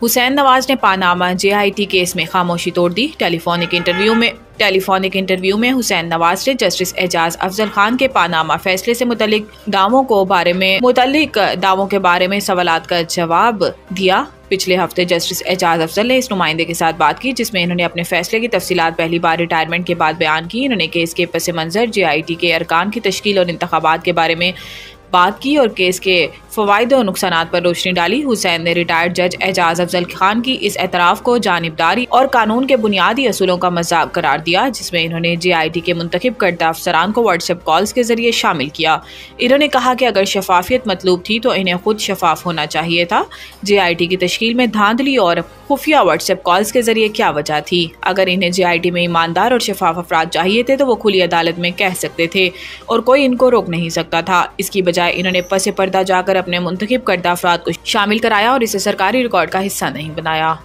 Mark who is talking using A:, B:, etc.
A: हुसैन नवाज ने Panama JIT case में खामोशी तोड़ दी। टेलीफोनिक इंटरव्यू में हुसैन नवाज ने जस्टिस एजाज अफजल खान के पानामा फैसले से मुतल्लिक दावों के बारे में सवालात का जवाब दिया। पिछले हफ्ते जस्टिस एजाज अफजल ने इस नुमाइंदे के साथ बात की, जिसमें इन्होंने अपने फैसले की तफसीलात पहली बार रिटायरमेंट के बाद बयान की। इन्होंने केस के पस मंजर JIT के अरकान की तश्कील और इंतखाबात के बारे में बात की और केस के फ़वाइद और नुकसानात पर रोशनी डाली। हुसैन ने रिटायर्ड जज एजाज अफजल खान की इस एतराफ़ को जानिबदारी और कानून के बुनियादी असूलों का मजाक करार दिया, जिसमें इन्होंने JIT के मुंतखब करदा अफसरान को व्हाट्सएप कॉल्स के जरिए शामिल किया। इन्होंने कहा कि अगर शफाफियत मतलूब थी तो इन्हें खुद शफाफ होना चाहिए था। JIT की तश्कील में धांधली और खुफिया व्हाट्सएप कॉल्स के जरिए क्या वजह थी? अगर इन्हें JIT में ईमानदार और शफाफ अफराद चाहिए थे तो वो खुली अदालत में कह सकते थे और कोई इनको रोक नहीं सकता था। इसकी बजाय इन्होंने पसे पर्दा जाकर अपने मुंतखब करदा अफराद को शामिल कराया और इसे सरकारी रिकॉर्ड का हिस्सा नहीं बनाया।